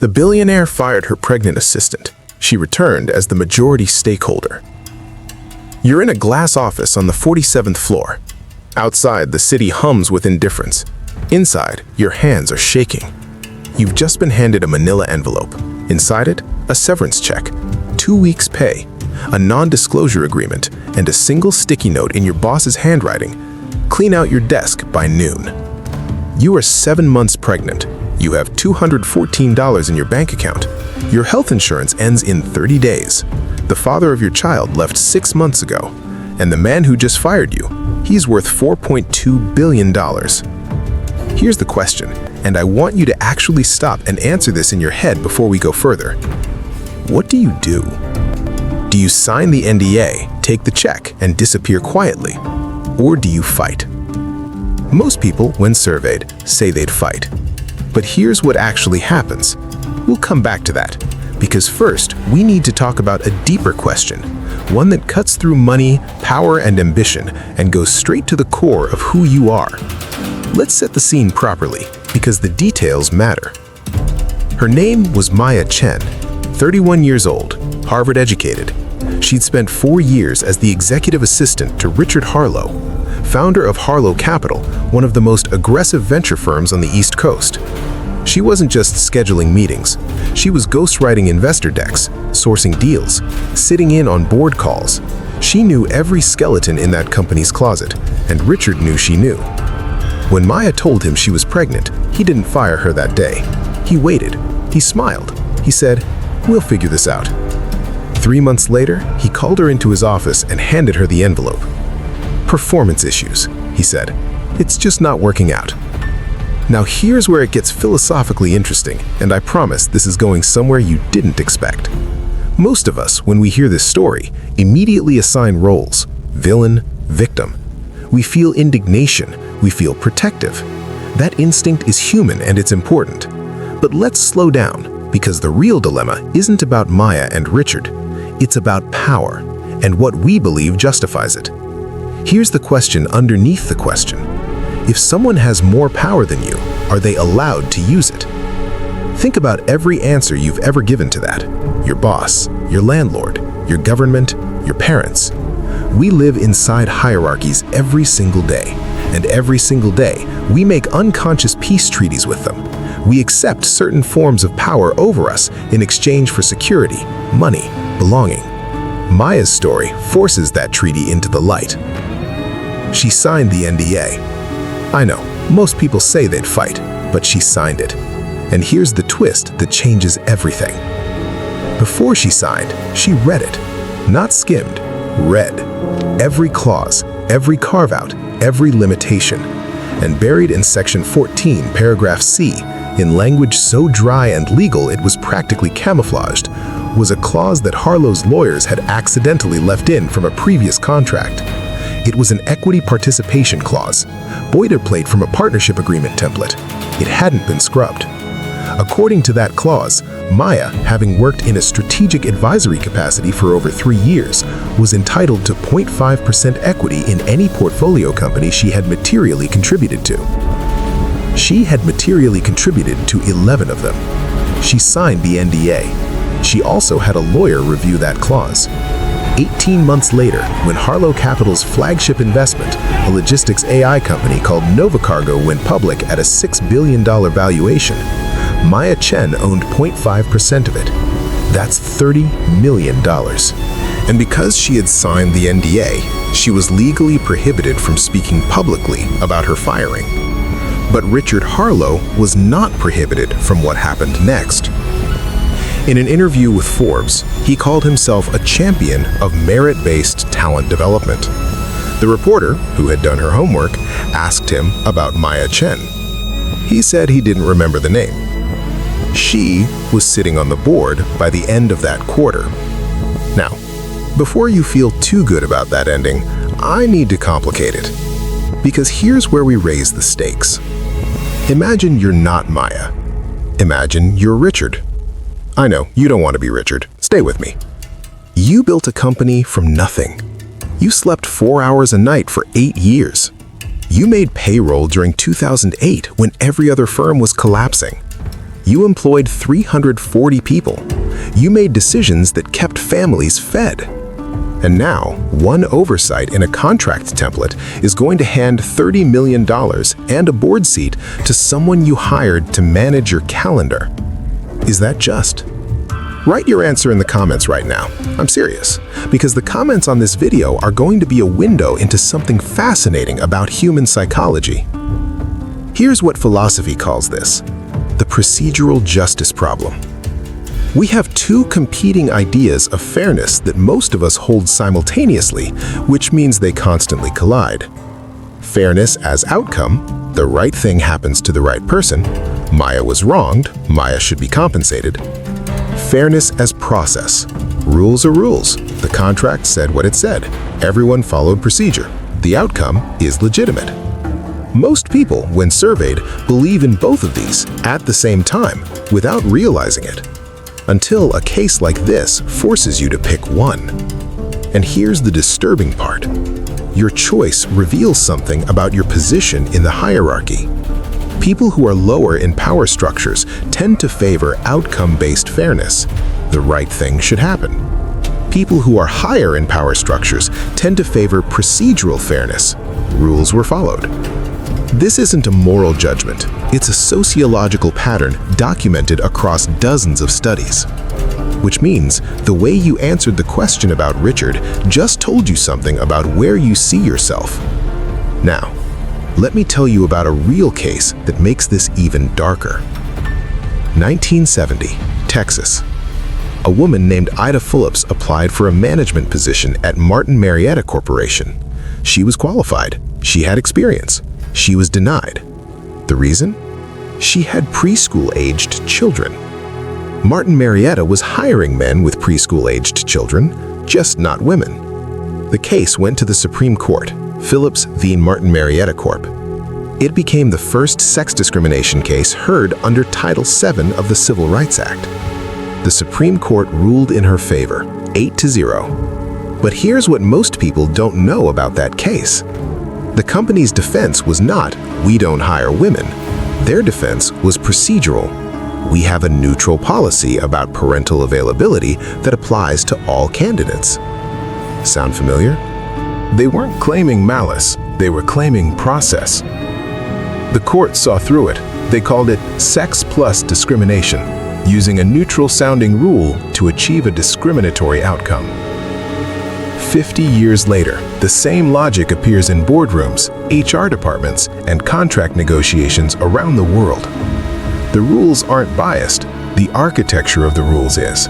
The billionaire fired her pregnant assistant. She returned as the majority stakeholder. You're in a glass office on the 47th floor. Outside, the city hums with indifference. Inside, your hands are shaking. You've just been handed a manila envelope. Inside it, a severance check, 2 weeks' pay, a non-disclosure agreement, and a single sticky note in your boss's handwriting. Clean out your desk by noon. You are 7 months pregnant. You have $214 in your bank account. Your health insurance ends in 30 days. The father of your child left 6 months ago. And the man who just fired you, he's worth $4.2 billion. Here's the question, and I want you to actually stop and answer this in your head before we go further. What do you do? Do you sign the NDA, take the check, and disappear quietly? Or do you fight? Most people, when surveyed, say they'd fight. But here's what actually happens. We'll come back to that, because first, we need to talk about a deeper question, one that cuts through money, power, and ambition, and goes straight to the core of who you are. Let's set the scene properly, because the details matter. Her name was Maya Chen, 31 years old, Harvard-educated. She'd spent 4 years as the executive assistant to Richard Harlow, founder of Harlow Capital, one of the most aggressive venture firms on the East Coast. She wasn't just scheduling meetings. She was ghostwriting investor decks, sourcing deals, sitting in on board calls. She knew every skeleton in that company's closet, and Richard knew she knew. When Maya told him she was pregnant, he didn't fire her that day. He waited. He smiled. He said, "We'll figure this out." 3 months later, he called her into his office and handed her the envelope. "Performance issues," he said. "It's just not working out." Now here's where it gets philosophically interesting, and I promise this is going somewhere you didn't expect. Most of us, when we hear this story, immediately assign roles: villain, victim. We feel indignation, we feel protective. That instinct is human and it's important. But let's slow down, because the real dilemma isn't about Maya and Richard. It's about power, and what we believe justifies it. Here's the question underneath the question. If someone has more power than you, are they allowed to use it? Think about every answer you've ever given to that. Your boss, your landlord, your government, your parents. We live inside hierarchies every single day, and every single day, we make unconscious peace treaties with them. We accept certain forms of power over us in exchange for security, money, belonging. Maya's story forces that treaty into the light. She signed the NDA. I know, most people say they'd fight, but she signed it. And here's the twist that changes everything. Before she signed, she read it. Not skimmed, read. Every clause, every carve-out, every limitation. And buried in Section 14, Paragraph C, in language so dry and legal it was practically camouflaged, was a clause that Harlow's lawyers had accidentally left in from a previous contract. It was an equity participation clause, boilerplate from a partnership agreement template. It hadn't been scrubbed. According to that clause, Maya, having worked in a strategic advisory capacity for over 3 years, was entitled to 0.5% equity in any portfolio company she had materially contributed to. She had materially contributed to 11 of them. She signed the NDA. She also had a lawyer review that clause. 18 months later, when Harlow Capital's flagship investment, a logistics AI company called Novacargo, went public at a $6 billion valuation, Maya Chen owned 0.5% of it. That's $30 million. And because she had signed the NDA, she was legally prohibited from speaking publicly about her firing. But Richard Harlow was not prohibited from what happened next. In an interview with Forbes, he called himself a champion of merit-based talent development. The reporter, who had done her homework, asked him about Maya Chen. He said he didn't remember the name. She was sitting on the board by the end of that quarter. Now, before you feel too good about that ending, I need to complicate it. Because here's where we raise the stakes. Imagine you're not Maya. Imagine you're Richard. I know, you don't want to be Richard. Stay with me. You built a company from nothing. You slept 4 hours a night for 8 years. You made payroll during 2008 when every other firm was collapsing. You employed 340 people. You made decisions that kept families fed. And now, one oversight in a contract template is going to hand $30 million and a board seat to someone you hired to manage your calendar. Is that just? Write your answer in the comments right now. I'm serious, because the comments on this video are going to be a window into something fascinating about human psychology. Here's what philosophy calls this: the procedural justice problem. We have two competing ideas of fairness that most of us hold simultaneously, which means they constantly collide. Fairness as outcome, the right thing happens to the right person. Maya was wronged, Maya should be compensated. Fairness as process. Rules are rules. The contract said what it said. Everyone followed procedure. The outcome is legitimate. Most people, when surveyed, believe in both of these at the same time without realizing it, until a case like this forces you to pick one. And here's the disturbing part. Your choice reveals something about your position in the hierarchy. People who are lower in power structures tend to favor outcome-based fairness. The right thing should happen. People who are higher in power structures tend to favor procedural fairness. Rules were followed. This isn't a moral judgment. It's a sociological pattern documented across dozens of studies. Which means the way you answered the question about Richard just told you something about where you see yourself. Now, let me tell you about a real case that makes this even darker. 1970, Texas. A woman named Ida Phillips applied for a management position at Martin Marietta Corporation. She was qualified. She had experience. She was denied. The reason? She had preschool-aged children. Martin Marietta was hiring men with preschool-aged children, just not women. The case went to the Supreme Court, Phillips v. Martin Marietta Corp. It became the first sex discrimination case heard under Title VII of the Civil Rights Act. The Supreme Court ruled in her favor, 8-0. But here's what most people don't know about that case. The company's defense was not, "We don't hire women." Their defense was procedural. We have a neutral policy about parental availability that applies to all candidates. Sound familiar? They weren't claiming malice, they were claiming process. The court saw through it. They called it sex plus discrimination, using a neutral-sounding rule to achieve a discriminatory outcome. 50 years later, the same logic appears in boardrooms, HR departments, and contract negotiations around the world. The rules aren't biased, the architecture of the rules is.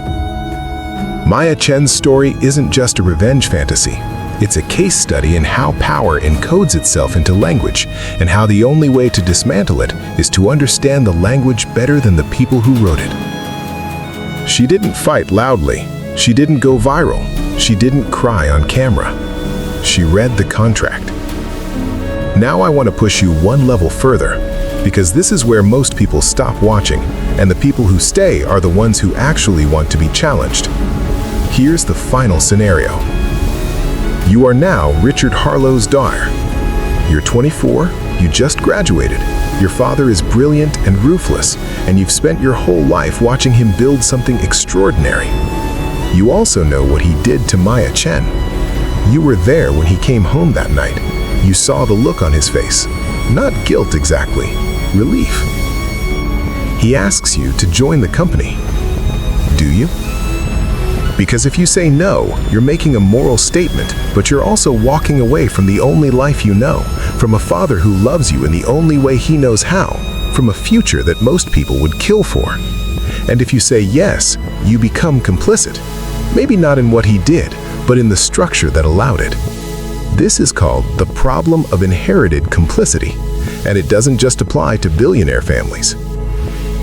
Maya Chen's story isn't just a revenge fantasy. It's a case study in how power encodes itself into language, and how the only way to dismantle it is to understand the language better than the people who wrote it. She didn't fight loudly. She didn't go viral. She didn't cry on camera. She read the contract. Now I want to push you one level further, because this is where most people stop watching, and the people who stay are the ones who actually want to be challenged. Here's the final scenario. You are now Richard Harlow's daughter. You're 24, you just graduated. Your father is brilliant and ruthless, and you've spent your whole life watching him build something extraordinary. You also know what he did to Maya Chen. You were there when he came home that night. You saw the look on his face. Not guilt exactly, relief. He asks you to join the company. Do you? Because if you say no, you're making a moral statement, but you're also walking away from the only life you know, from a father who loves you in the only way he knows how, from a future that most people would kill for. And if you say yes, you become complicit. Maybe not in what he did, but in the structure that allowed it. This is called the problem of inherited complicity, and it doesn't just apply to billionaire families.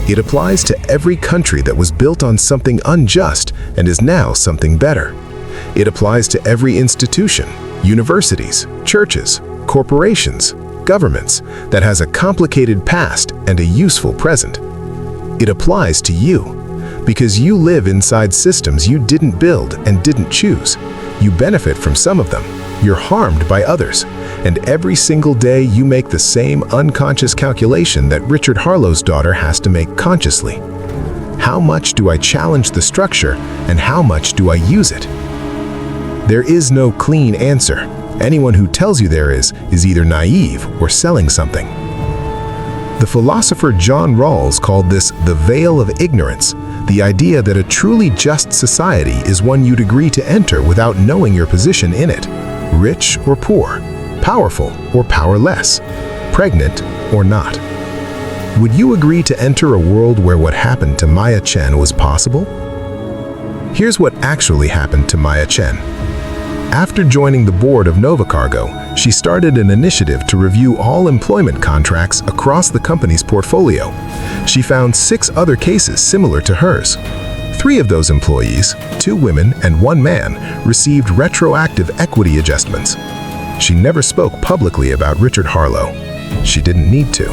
It applies to every country that was built on something unjust and is now something better. It applies to every institution, universities, churches, corporations, governments that has a complicated past and a useful present. It applies to you, because you live inside systems you didn't build and didn't choose. You benefit from some of them, you're harmed by others, and every single day you make the same unconscious calculation that Richard Harlow's daughter has to make consciously. How much do I challenge the structure, and how much do I use it? There is no clean answer. Anyone who tells you there is either naive or selling something. The philosopher John Rawls called this the veil of ignorance, the idea that a truly just society is one you'd agree to enter without knowing your position in it, rich or poor, powerful or powerless, pregnant or not. Would you agree to enter a world where what happened to Maya Chen was possible? Here's what actually happened to Maya Chen. After joining the board of Novacargo, she started an initiative to review all employment contracts across the company's portfolio. She found 6 other cases similar to hers. 3 of those employees, 2 women and 1 man, received retroactive equity adjustments. She never spoke publicly about Richard Harlow. She didn't need to.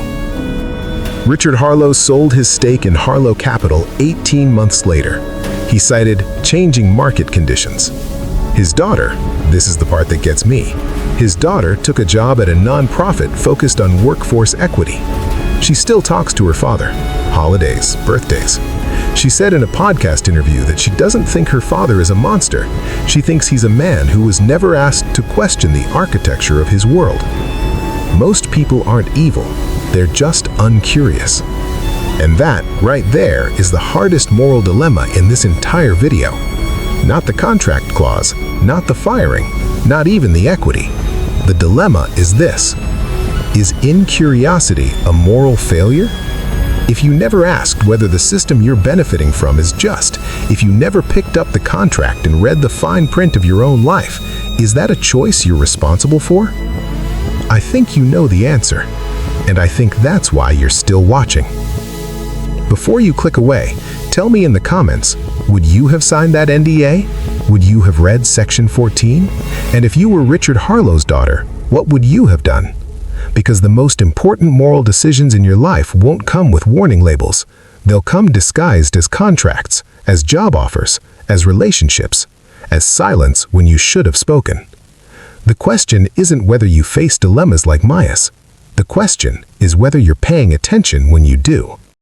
Richard Harlow sold his stake in Harlow Capital 18 months later. He cited changing market conditions. His daughter, this is the part that gets me, his daughter took a job at a nonprofit focused on workforce equity. She still talks to her father, holidays, birthdays. She said in a podcast interview that she doesn't think her father is a monster. She thinks he's a man who was never asked to question the architecture of his world. Most people aren't evil, they're just uncurious. And that, right there, is the hardest moral dilemma in this entire video. Not the contract clause, not the firing, not even the equity. The dilemma is this: is incuriosity a moral failure? If you never asked whether the system you're benefiting from is just, if you never picked up the contract and read the fine print of your own life, is that a choice you're responsible for? I think you know the answer, and I think that's why you're still watching. Before you click away, tell me in the comments, would you have signed that NDA? Would you have read Section 14? And if you were Richard Harlow's daughter, what would you have done? Because the most important moral decisions in your life won't come with warning labels. They'll come disguised as contracts, as job offers, as relationships, as silence when you should have spoken. The question isn't whether you face dilemmas like Maya's. The question is whether you're paying attention when you do.